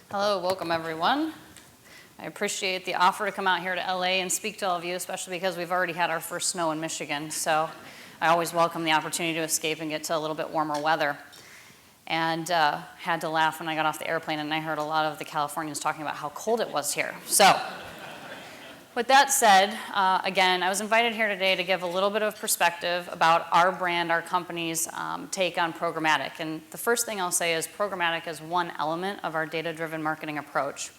Hello, welcome everyone. I appreciate the offer to come out here to LA and speak to all of you, especially because we've already had our first snow in Michigan. So I always welcome the opportunity to escape and get to a little bit warmer weather. And had to laugh when I got off the airplane and I heard a lot of the Californians talking about how cold it was here. So with that said, again, I was invited here today to give a little bit of perspective about our brand, our company's take on programmatic. And the first thing I'll say is programmatic is one element of our data-driven marketing approach.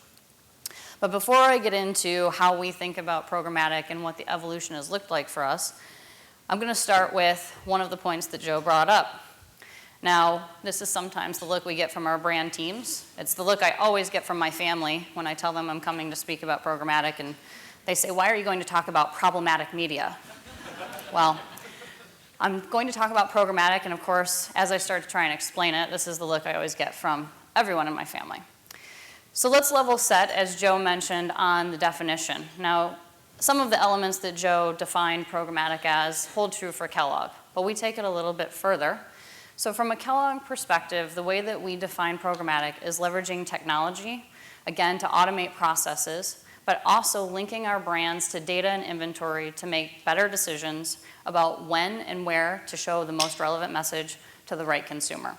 But before I get into how we think about programmatic and what the evolution has looked like for us, I'm going to start with one of the points that Joe brought up. Now, this is sometimes the look we get from our brand teams. It's the look I always get from my family when I tell them I'm coming to speak about programmatic, and they say, "Why are you going to talk about problematic media?" Well, I'm going to talk about programmatic, and of course, as I start to try and explain it, this is the look I always get from everyone in my family. So let's level set, as Joe mentioned, on the definition. Now, some of the elements that Joe defined programmatic as hold true for Kellogg, but we take it a little bit further. So from a Kellogg perspective, the way that we define programmatic is leveraging technology, again, to automate processes, but also linking our brands to data and inventory to make better decisions about when and where to show the most relevant message to the right consumer.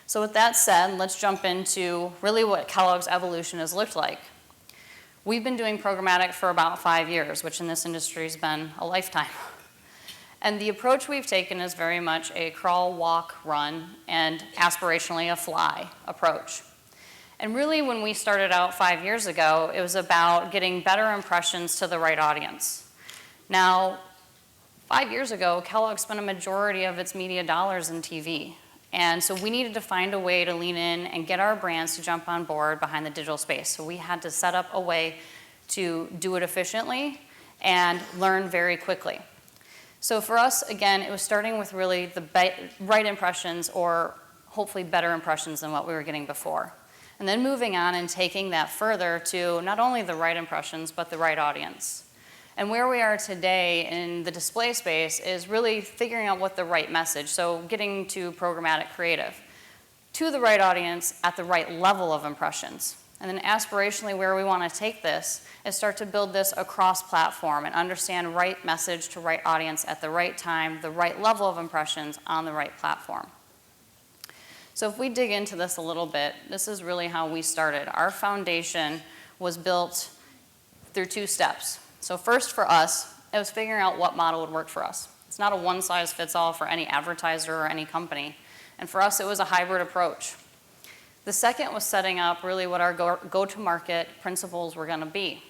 So with that said, let's jump into really what Kellogg's evolution has looked like. We've been doing programmatic for about 5 years, which in this industry has been a lifetime. And the approach we've taken is very much a crawl, walk, run, and aspirationally a fly approach. And really, when we started out 5 years ago, it was about getting better impressions to the right audience. Now, 5 years ago, Kellogg spent a majority of its media dollars in TV. And so we needed to find a way to lean in and get our brands to jump on board behind the digital space. So we had to set up a way to do it efficiently and learn very quickly. So for us, again, it was starting with really the right impressions, or hopefully better impressions than what we were getting before. And then moving on and taking that further to not only the right impressions, but the right audience. And where we are today in the display space is really figuring out what the right message, so getting to programmatic creative, to the right audience at the right level of impressions. And then aspirationally, where we want to take this is start to build this across platform and understand right message to right audience at the right time, the right level of impressions on the right platform. So if we dig into this a little bit, this is really how we started. Our foundation was built through 2 steps. So first for us, it was figuring out what model would work for us. It's not a one-size-fits-all for any advertiser or any company. And for us, it was a hybrid approach. The second was setting up really what our go-to-market principles were going to be.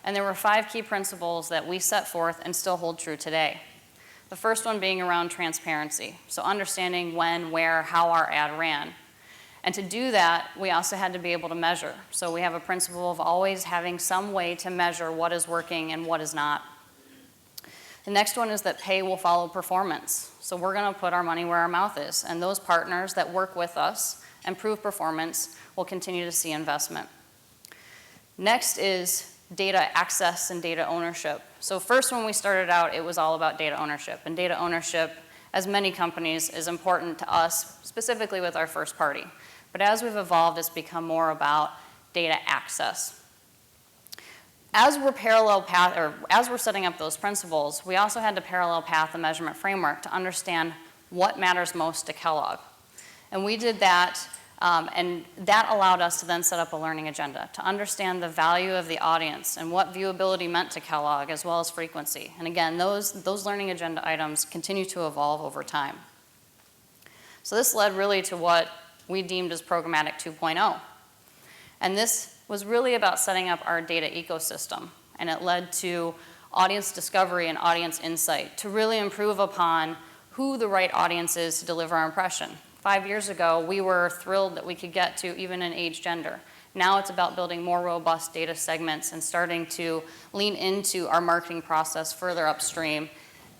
And there were 5 key principles that we set forth and still hold true today. The first one being around transparency, so understanding when, where, how our ad ran. And to do that, we also had to be able to measure. So we have a principle of always having some way to measure what is working and what is not. The next one is that pay will follow performance. So we're going to put our money where our mouth is, and those partners that work with us and prove performance will continue to see investment. Next is data access and data ownership. So first, when we started out, it was all about data ownership. And data ownership, as many companies, is important to us, specifically with our first party. But as we've evolved, it's become more about data access. As we're setting up those principles, we also had to parallel path the measurement framework to understand what matters most to Kellogg. And we did that, and that allowed us to then set up a learning agenda to understand the value of the audience and what viewability meant to Kellogg, as well as frequency. And again, those learning agenda items continue to evolve over time. So this led really to what we deemed as Programmatic 2.0. And this was really about setting up our data ecosystem. And it led to audience discovery and audience insight to really improve upon who the right audience is to deliver our impression. 5 years ago, we were thrilled that we could get to even an age gender. Now it's about building more robust data segments and starting to lean into our marketing process further upstream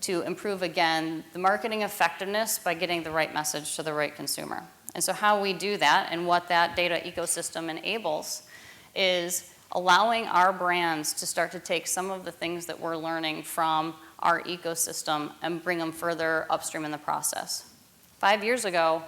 to improve, again, the marketing effectiveness by getting the right message to the right consumer. And so how we do that and what that data ecosystem enables is allowing our brands to start to take some of the things that we're learning from our ecosystem and bring them further upstream in the process. 5 years ago,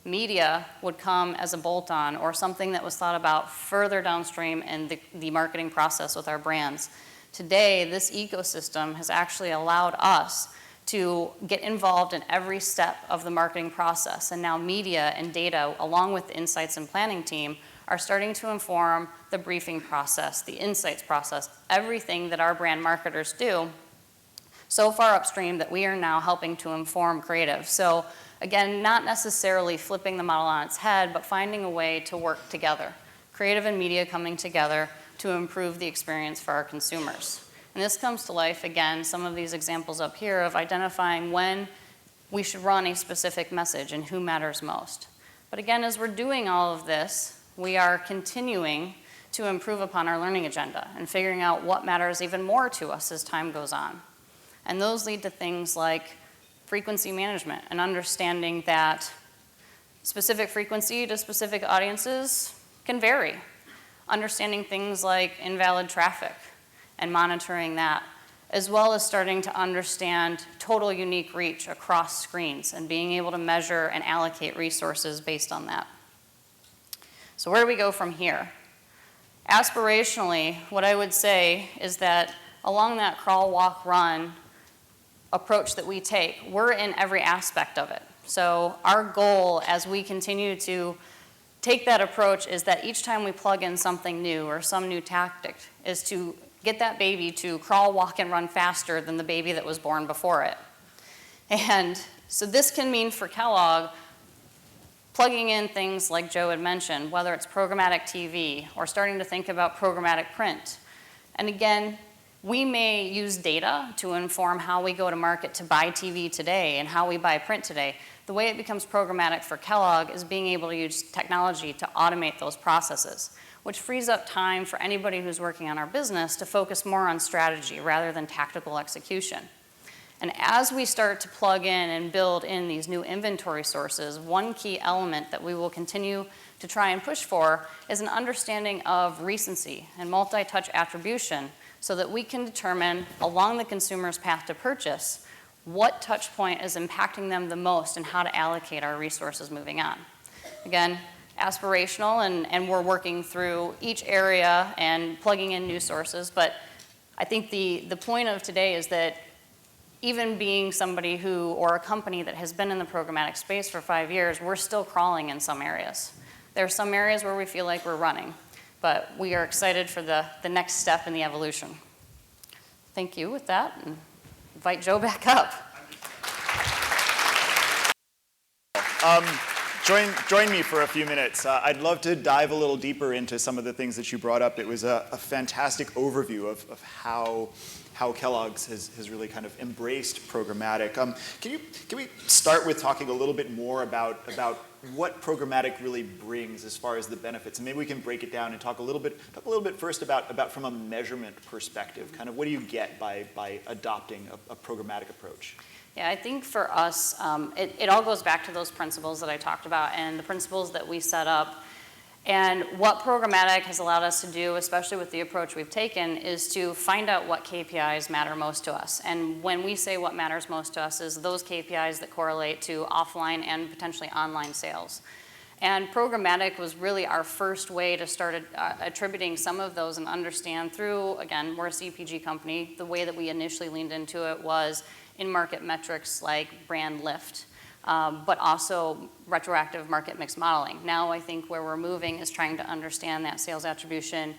media would come as a bolt-on or something that was thought about further downstream in the marketing process with our brands. Today, this ecosystem has actually allowed us to get involved in every step of the marketing process. And now media and data, along with the insights and planning team, are starting to inform the briefing process, the insights process, everything that our brand marketers do so far upstream that we are now helping to inform creative. So again, not necessarily flipping the model on its head, but finding a way to work together. Creative and media coming together to improve the experience for our consumers. And this comes to life, again, some of these examples up here of identifying when we should run a specific message and who matters most. But again, as we're doing all of this, we are continuing to improve upon our learning agenda and figuring out what matters even more to us as time goes on. And those lead to things like frequency management and understanding that specific frequency to specific audiences can vary. Understanding things like invalid traffic and monitoring that, as well as starting to understand total unique reach across screens and being able to measure and allocate resources based on that. So where do we go from here? Aspirationally, what I would say is that along that crawl, walk, run approach that we take, we're in every aspect of it. So our goal as we continue to take that approach is that each time we plug in something new or some new tactic is to get that baby to crawl, walk, and run faster than the baby that was born before it. And so this can mean for Kellogg plugging in things like Joe had mentioned, whether it's programmatic TV or starting to think about programmatic print. And again, we may use data to inform how we go to market to buy TV today and how we buy print today. The way it becomes programmatic for Kellogg is being able to use technology to automate those processes, which frees up time for anybody who's working on our business to focus more on strategy rather than tactical execution. And as we start to plug in and build in these new inventory sources, one key element that we will continue to try and push for is an understanding of recency and multi-touch attribution so that we can determine along the consumer's path to purchase what touch point is impacting them the most and how to allocate our resources moving on. Again, aspirational, and we're working through each area and plugging in new sources, but I think the point of today is that even being somebody who, or a company that has been in the programmatic space for 5 years, we're still crawling in some areas. There are some areas where we feel like we're running, but we are excited for the next step in the evolution. Thank you with that, and invite Joe back up. Join me for a few minutes. I'd love to dive a little deeper into some of the things that you brought up. It was a fantastic overview of how Kellogg's has really kind of embraced programmatic. Can we start with talking a little bit more about what programmatic really brings as far as the benefits, and maybe we can break it down and talk a little bit first about from a measurement perspective, kind of what do you get by adopting a programmatic approach? Yeah, I think for us, it all goes back to those principles that I talked about and the principles that we set up. And what programmatic has allowed us to do, especially with the approach we've taken, is to find out what KPIs matter most to us. And when we say what matters most to us is those KPIs that correlate to offline and potentially online sales. And programmatic was really our first way to start attributing some of those and understand through, again, we're a CPG company, the way that we initially leaned into it was in-market metrics like brand lift. But also retroactive market mix modeling. Now I think where we're moving is trying to understand that sales attribution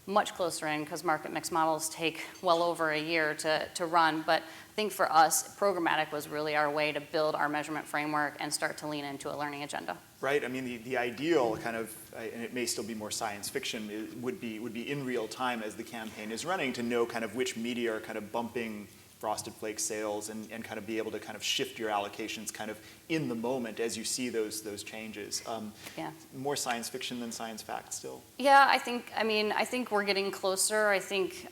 much closer in because market mix models take well over a year to run. But I think for us, programmatic was really our way to build our measurement framework and start to lean into a learning agenda. Right. I mean, the ideal kind of, and it may still be more science fiction, would be in real time as the campaign is running to know kind of which media are kind of bumping Frosted Flakes sales and kind of be able to kind of shift your allocations kind of in the moment as you see those changes. Yeah. More science fiction than science fact still? Yeah, I think we're getting closer. I think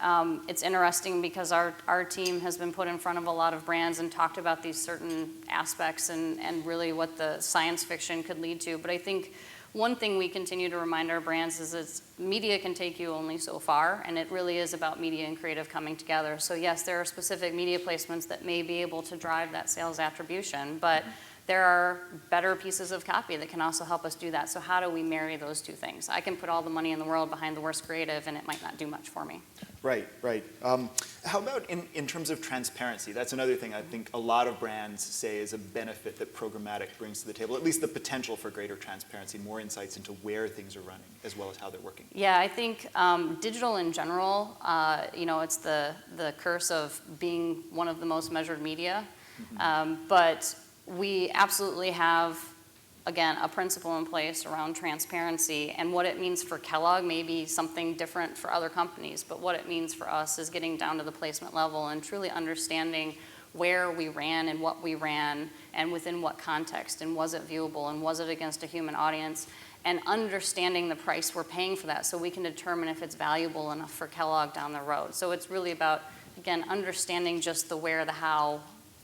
it's interesting because our team has been put in front of a lot of brands and talked about these certain aspects and really what the science fiction could lead to. But I think one thing we continue to remind our brands is that media can take you only so far, and it really is about media and creative coming together. So yes, there are specific media placements that may be able to drive that sales attribution, but there are better pieces of copy that can also help us do that. So how do we marry those two things? I can put all the money in the world behind the worst creative, and it might not do much for me. Right, right. How about in terms of transparency? That's another thing I think a lot of brands say is a benefit that programmatic brings to the table, at least the potential for greater transparency, more insights into where things are running, as well as how they're working. Yeah, I think digital in general, it's the curse of being one of the most measured media. But we absolutely have, again, a principle in place around transparency, and what it means for Kellogg may be something different for other companies, but what it means for us is getting down to the placement level and truly understanding where we ran and what we ran and within what context, and was it viewable and was it against a human audience, and understanding the price we're paying for that so we can determine if it's valuable enough for Kellogg down the road. So it's really about, again, understanding just the where, the how,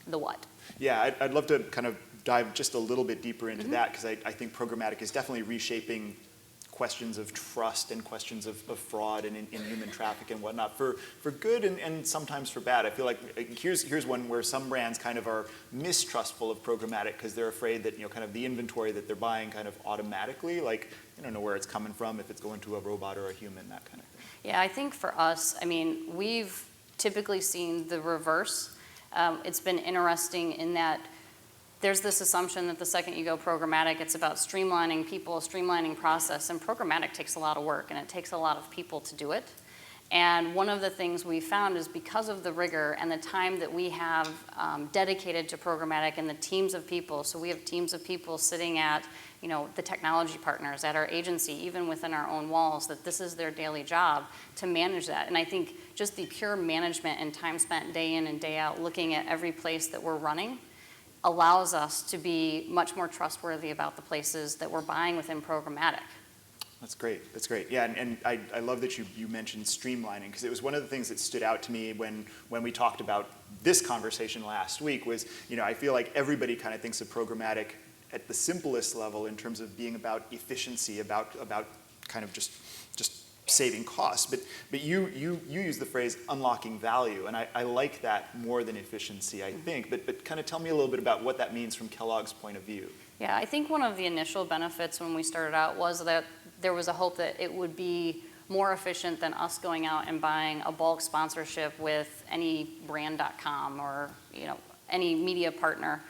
the what. Yeah, I'd love to kind of dive just a little bit deeper into that, because I think programmatic is definitely reshaping questions of trust and questions of fraud and in human traffic and whatnot for good and sometimes for bad. I feel like here's one where some brands kind of are mistrustful of programmatic because they're afraid that kind of the inventory that they're buying kind of automatically, like they don't know where it's coming from, if it's going to a robot or a human, that kind of thing. Yeah, I think for us, we've typically seen the reverse. It's been interesting in that there's this assumption that the second you go programmatic, it's about streamlining people, streamlining process, and programmatic takes a lot of work, and it takes a lot of people to do it. And one of the things we found is because of the rigor and the time that we have dedicated to programmatic and the teams of people, so we have teams of people sitting at the technology partners, at our agency, even within our own walls, that this is their daily job to manage that. And I think just the pure management and time spent day in and day out looking at every place that we're running allows us to be much more trustworthy about the places that we're buying within programmatic. That's great. That's great. Yeah, and I love that you mentioned streamlining, because it was one of the things that stood out to me when we talked about this conversation last week was, I feel like everybody kind of thinks of programmatic at the simplest level in terms of being about efficiency, about kind of just saving costs. But you use the phrase unlocking value, and I like that more than efficiency, I think. But kind of tell me a little bit about what that means from Kellogg's point of view. Yeah, I think one of the initial benefits when we started out was that there was a hope that it would be more efficient than us going out and buying a bulk sponsorship with any brand.com or any media partner.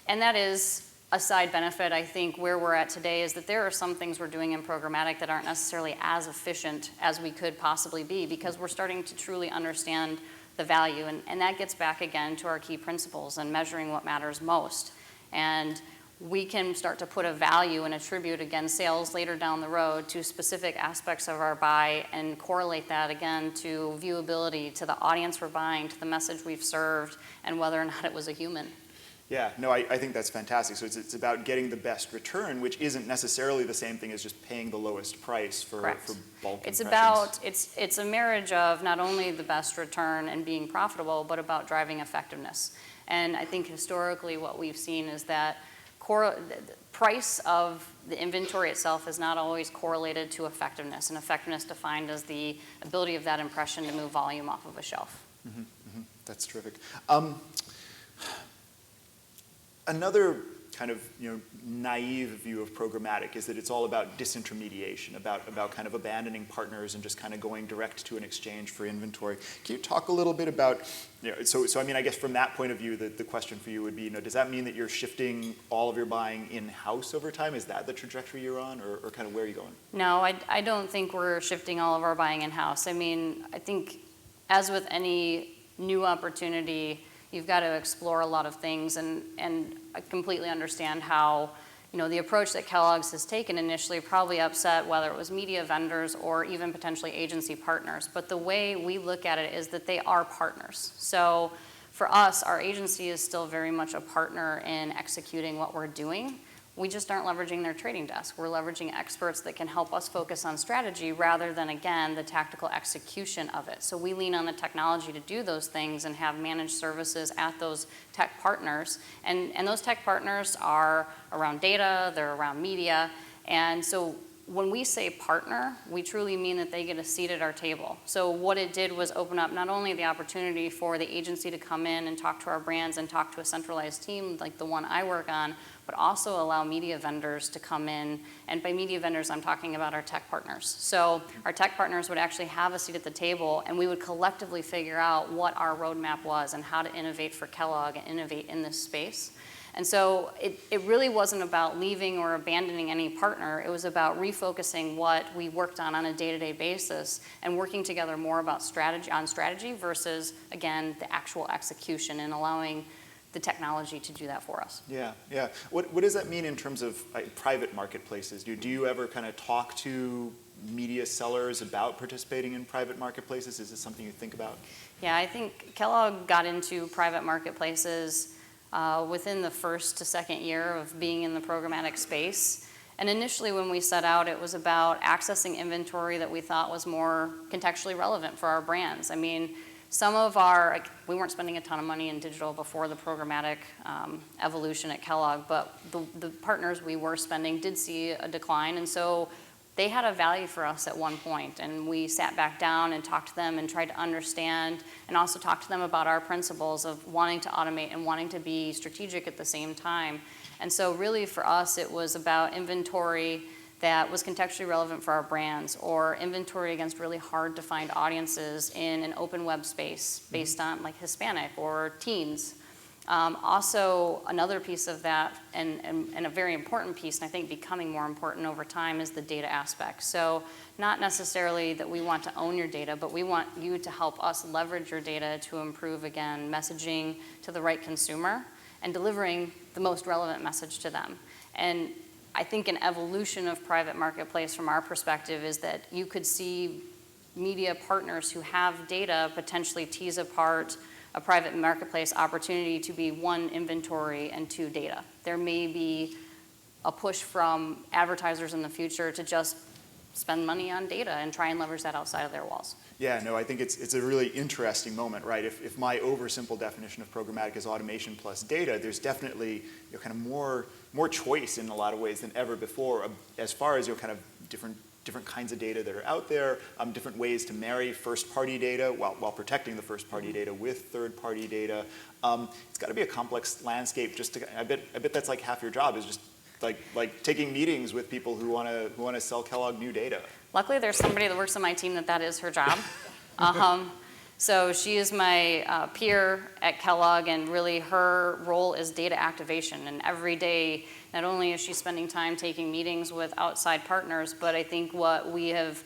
And that is a side benefit. I think where we're at today is that there are some things we're doing in programmatic that aren't necessarily as efficient as we could possibly be, because we're starting to truly understand the value. And that gets back again to our key principles and measuring what matters most. And we can start to put a value and attribute, again, sales later down the road to specific aspects of our buy and correlate that, again, to viewability, to the audience we're buying, to the message we've served, and whether or not it was a human. Yeah, no, I think that's fantastic. So it's about getting the best return, which isn't necessarily the same thing as just paying the lowest price for bulk impressions. It's a marriage of not only the best return and being profitable, but about driving effectiveness. And I think historically what we've seen is that the price of the inventory itself is not always correlated to effectiveness, and effectiveness defined as the ability of that impression to move volume off of a shelf. Mm-hmm, mm-hmm. That's terrific. Another kind of naive view of programmatic is that it's all about disintermediation, about kind of abandoning partners and just kind of going direct to an exchange for inventory. Can you talk a little bit about, so I guess from that point of view, the question for you would be, does that mean that you're shifting all of your buying in-house over time? Is that the trajectory you're on, or kind of where are you going? No, I don't think we're shifting all of our buying in-house. I think as with any new opportunity, you've got to explore a lot of things, and I completely understand how, the approach that Kellogg's has taken initially probably upset whether it was media vendors or even potentially agency partners. But the way we look at it is that they are partners. So for us, our agency is still very much a partner in executing what we're doing. We just aren't leveraging their trading desk. We're leveraging experts that can help us focus on strategy rather than, again, the tactical execution of it. So we lean on the technology to do those things and have managed services at those tech partners. And those tech partners are around data, they're around media. And so when we say partner, we truly mean that they get a seat at our table. So what it did was open up not only the opportunity for the agency to come in and talk to our brands and talk to a centralized team like the one I work on, but also allow media vendors to come in. And by media vendors, I'm talking about our tech partners. So our tech partners would actually have a seat at the table, and we would collectively figure out what our roadmap was and how to innovate for Kellogg and innovate in this space. And so it really wasn't about leaving or abandoning any partner. It was about refocusing what we worked on a day-to-day basis and working together more about strategy versus, again, the actual execution and allowing the technology to do that for us. Yeah, yeah. What does that mean in terms of private marketplaces? Do you ever kind of talk to media sellers about participating in private marketplaces? Is this something you think about? Yeah, I think Kellogg got into private marketplaces within the first to second year of being in the programmatic space. And initially when we set out, it was about accessing inventory that we thought was more contextually relevant for our brands. I mean, we weren't spending a ton of money in digital before the programmatic evolution at Kellogg, but the partners we were spending did see a decline, and so they had a value for us at one point, and we sat back down and talked to them and tried to understand and also talked to them about our principles of wanting to automate and wanting to be strategic at the same time. And so really for us, it was about inventory that was contextually relevant for our brands, or inventory against really hard to find audiences in an open web space based on like Hispanic or teens. Also, another piece of that, and a very important piece, and I think becoming more important over time, is the data aspect. So not necessarily that we want to own your data, but we want you to help us leverage your data to improve, again, messaging to the right consumer and delivering the most relevant message to them. And I think an evolution of private marketplace from our perspective is that you could see media partners who have data potentially tease apart a private marketplace opportunity to be one, inventory, and two, data. There may be a push from advertisers in the future to just spend money on data and try and leverage that outside of their walls. Yeah, no, I think it's a really interesting moment, right? If my oversimple definition of programmatic is automation plus data, there's definitely kind of more choice in a lot of ways than ever before, as far as kind of different kinds of data that are out there, different ways to marry first-party data while protecting the first-party data with third-party data. It's got to be a complex landscape. I bet that's like half your job is just like taking meetings with people who want to sell Kellogg new data. Luckily, there's somebody that works on my team that is her job. So she is my peer at Kellogg, and really her role is data activation. And every day, not only is she spending time taking meetings with outside partners, but I think what we have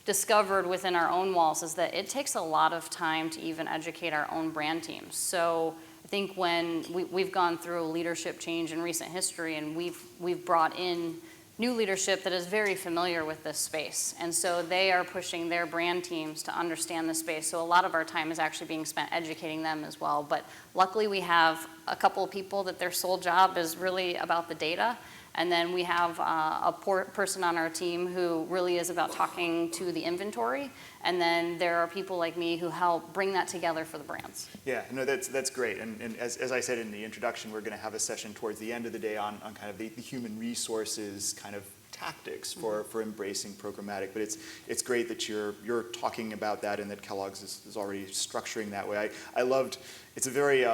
discovered within our own walls is that it takes a lot of time to even educate our own brand teams. So I think when we've gone through a leadership change in recent history, and we've brought in new leadership that is very familiar with this space. And so they are pushing their brand teams to understand the space. So a lot of our time is actually being spent educating them as well. But luckily we have a couple of people that their sole job is really about the data. And then we have a person on our team who really is about talking to the inventory. And then there are people like me who help bring that together for the brands. Yeah, no, that's great. And as I said in the introduction, we're going to have a session towards the end of the day on kind of the human resources kind of tactics for embracing programmatic. But it's great that you're talking about that and that Kellogg's is already structuring that way. I loved, it's a very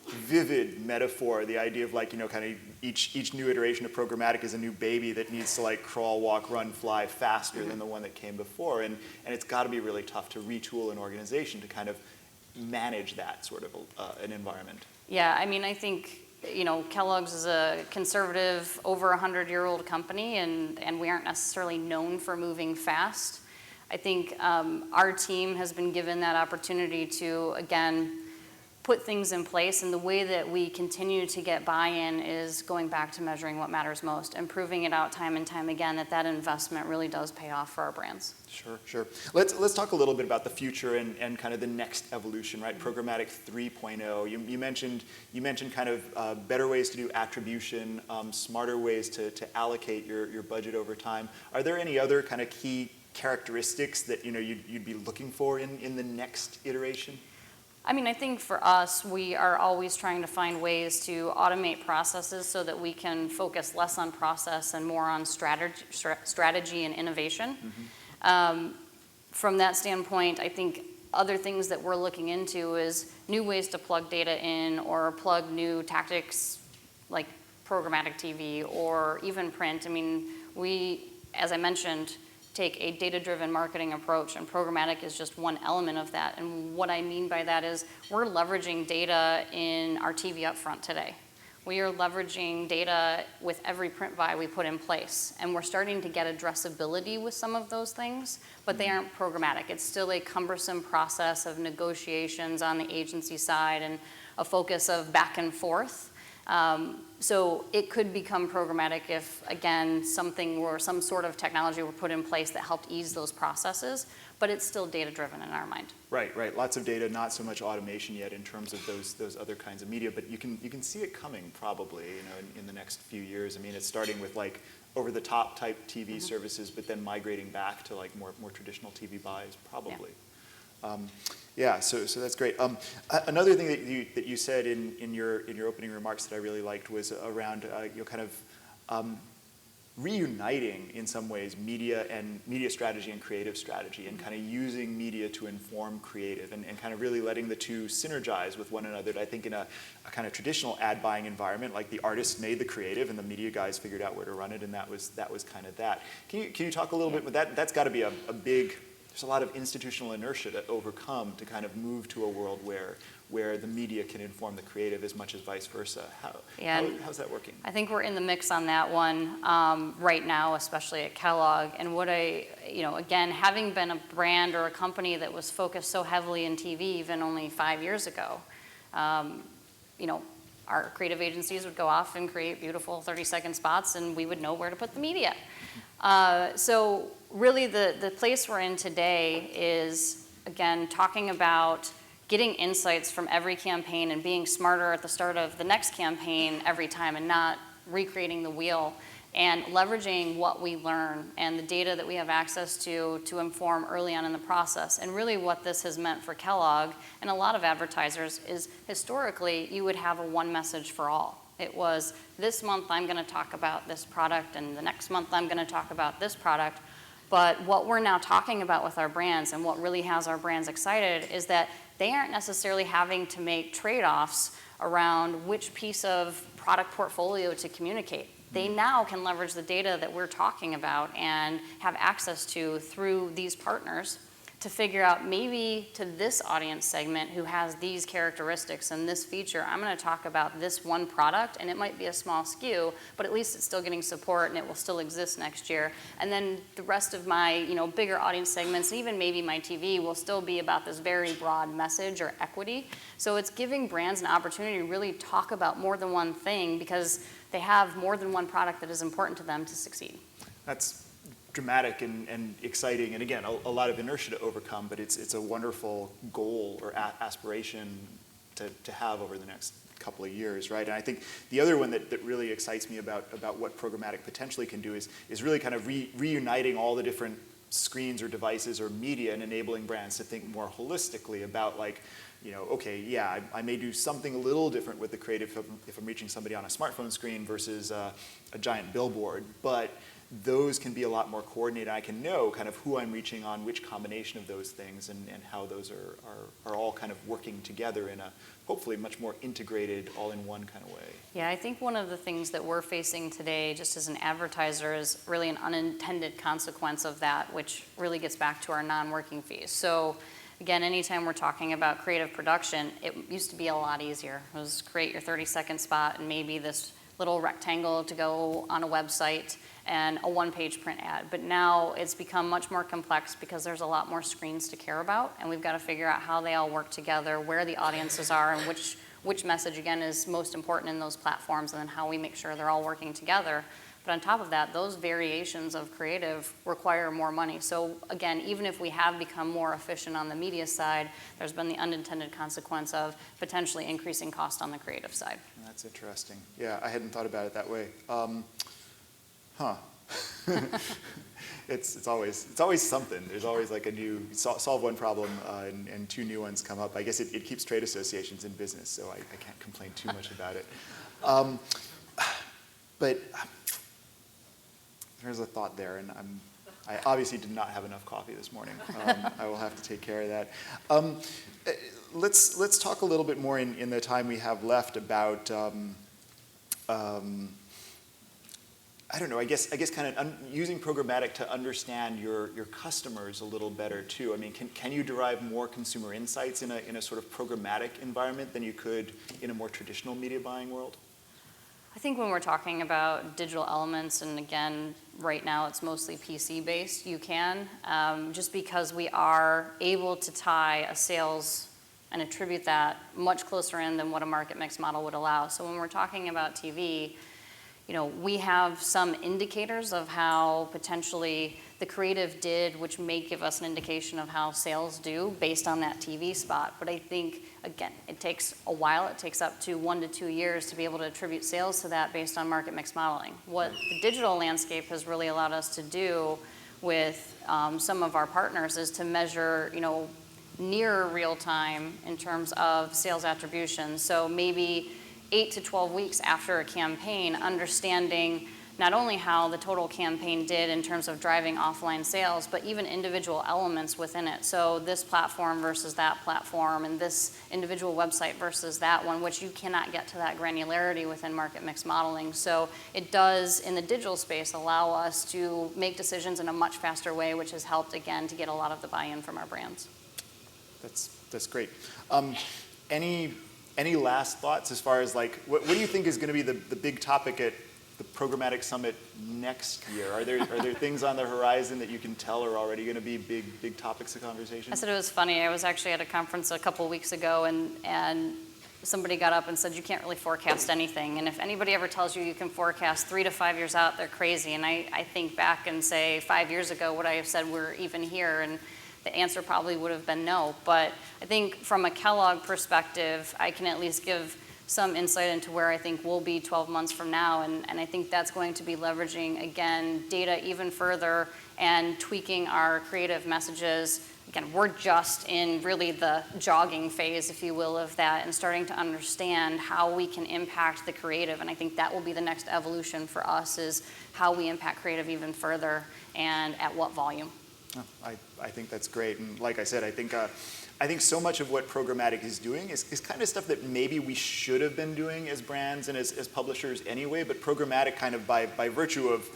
vivid metaphor, the idea of kind of each new iteration of programmatic is a new baby that needs to crawl, walk, run, fly faster than the one that came before, and it's got to be really tough to retool an organization to kind of manage that sort of an environment. Yeah, I mean, I think Kellogg's is a conservative, over 100-year-old company, and we aren't necessarily known for moving fast. I think our team has been given that opportunity to, again, put things in place, and the way that we continue to get buy-in is going back to measuring what matters most and proving it out time and time again that investment really does pay off for our brands. Sure. Let's talk a little bit about the future and kind of the next evolution, right? Programmatic 3.0. You mentioned kind of better ways to do attribution, smarter ways to allocate your budget over time. Are there any other kind of key characteristics that you'd be looking for in the next iteration? I mean, I think for us, we are always trying to find ways to automate processes so that we can focus less on process and more on strategy and innovation. Mm-hmm. From that standpoint, I think other things that we're looking into is new ways to plug data in or plug new tactics like programmatic TV or even print. I mean, we, as I mentioned, take a data-driven marketing approach, and programmatic is just one element of that. And what I mean by that is we're leveraging data in our TV upfront today. We are leveraging data with every print buy we put in place. And we're starting to get addressability with some of those things, but they aren't programmatic. It's still a cumbersome process of negotiations on the agency side and a focus of back and forth. So it could become programmatic if, again, something or some sort of technology were put in place that helped ease those processes, but it's still data-driven in our mind. Right, right. Lots of data, not so much automation yet in terms of those other kinds of media, but you can see it coming probably, in the next few years. I mean, it's starting with like over-the-top type TV services, but then migrating back to like more traditional TV buys probably. Yeah. So that's great. Another thing that you said in your opening remarks that I really liked was around kind of reuniting in some ways media strategy and creative strategy, and kind of using media to inform creative, and kind of really letting the two synergize with one another. I think in a kind of traditional ad buying environment, like the artist made the creative and the media guys figured out where to run it, and that was kind of that. Can you talk a little bit with that? That's got to be a big. There's a lot of institutional inertia to overcome to kind of move to a world where the media can inform the creative as much as vice versa. How's that working? I think we're in the mix on that one right now, especially at Kellogg. And what again, having been a brand or a company that was focused so heavily in TV even only 5 years ago, our creative agencies would go off and create beautiful 30-second spots, and we would know where to put the media. So really the place we're in today is, again, talking about getting insights from every campaign and being smarter at the start of the next campaign every time, and not recreating the wheel, and leveraging what we learn and the data that we have access to inform early on in the process. And really what this has meant for Kellogg and a lot of advertisers is historically you would have a one message for all. It was, this month I'm going to talk about this product, and the next month I'm going to talk about this product. But what we're now talking about with our brands, and what really has our brands excited, is that they aren't necessarily having to make trade-offs around which piece of product portfolio to communicate. They now can leverage the data that we're talking about and have access to through these partners to figure out, maybe to this audience segment who has these characteristics and this feature, I'm going to talk about this one product, and it might be a small SKU, but at least it's still getting support and it will still exist next year. And then the rest of my bigger audience segments, even maybe my TV, will still be about this very broad message or equity. So it's giving brands an opportunity to really talk about more than one thing, because they have more than one product that is important to them to succeed. That's dramatic and exciting, and again, a lot of inertia to overcome, but it's a wonderful goal or aspiration to have over the next couple of years, right? And I think the other one that really excites me about what programmatic potentially can do is really kind of reuniting all the different screens or devices or media, and enabling brands to think more holistically about, like, okay, yeah, I may do something a little different with the creative if I'm reaching somebody on a smartphone screen versus a giant billboard, but those can be a lot more coordinated. I can know kind of who I'm reaching on which combination of those things, and how those are all kind of working together in a hopefully much more integrated, all-in-one kind of way. Yeah, I think one of the things that we're facing today, just as an advertiser, is really an unintended consequence of that, which really gets back to our non-working fees. So again, anytime we're talking about creative production, it used to be a lot easier. It was create your 30-second spot and maybe this little rectangle to go on a website and a one-page print ad. But now it's become much more complex because there's a lot more screens to care about, and we've got to figure out how they all work together, where the audiences are, and which message, again, is most important in those platforms, and then how we make sure they're all working together. But on top of that, those variations of creative require more money. So again, even if we have become more efficient on the media side, there's been the unintended consequence of potentially increasing cost on the creative side. That's interesting. Yeah, I hadn't thought about it that way. It's always something. There's always like a new, solve one problem and two new ones come up. I guess it keeps trade associations in business, so I can't complain too much about it. But there's a thought there, and I obviously did not have enough coffee this morning. I will have to take care of that. Let's talk a little bit more in the time we have left about I don't know, I guess kind of using programmatic to understand your customers a little better too. I mean, can you derive more consumer insights in a sort of programmatic environment than you could in a more traditional media buying world? I think when we're talking about digital elements, and again, right now it's mostly PC-based, you can, just because we are able to tie a sales and attribute that much closer in than what a market mix model would allow. So when we're talking about TV, we have some indicators of how potentially the creative did, which may give us an indication of how sales do based on that TV spot. But I think, again, it takes a while. It takes up to 1 to 2 years to be able to attribute sales to that based on market mix modeling. What the digital landscape has really allowed us to do with some of our partners is to measure, near real time in terms of sales attribution. So maybe 8 to 12 weeks after a campaign, understanding not only how the total campaign did in terms of driving offline sales, but even individual elements within it. So this platform versus that platform, and this individual website versus that one, which you cannot get to that granularity within market mix modeling. So it does, in the digital space, allow us to make decisions in a much faster way, which has helped, again, to get a lot of the buy-in from our brands. That's great. Any last thoughts as far as like, what do you think is going to be the big topic at the Programmatic Summit next year? Are there things on the horizon that you can tell are already going to be big topics of conversation? I said it was funny. I was actually at a conference a couple weeks ago, and somebody got up and said, you can't really forecast anything. And if anybody ever tells you you can forecast 3 to 5 years out, they're crazy. And I think back and say 5 years ago, would I have said we're even here? And the answer probably would have been no. But I think from a Kellogg perspective, I can at least give some insight into where I think we'll be 12 months from now. And I think that's going to be leveraging, again, data even further and tweaking our creative messages. Again, we're just in really the jogging phase, if you will, of that, and starting to understand how we can impact the creative. And I think that will be the next evolution for us, is how we impact creative even further and at what volume. I think that's great. And like I said, I think so much of what programmatic is doing is kind of stuff that maybe we should have been doing as brands and as publishers anyway, but programmatic kind of by virtue of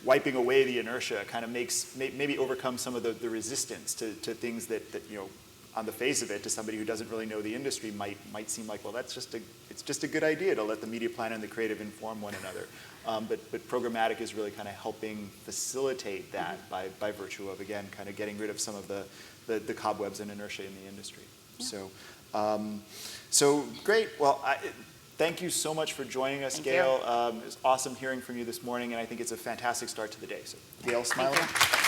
wiping away the inertia kind of maybe overcome some of the resistance to things that on the face of it, to somebody who doesn't really know the industry, might seem like, well, it's just a good idea to let the media plan and the creative inform one another. But programmatic is really kind of helping facilitate that by virtue of, again, kind of getting rid of some of the cobwebs and inertia in the industry. Yeah. So great. Well, thank you so much for joining us, Gayle. It was awesome hearing from you this morning, and I think it's a fantastic start to the day. So, Gayle Smilanich.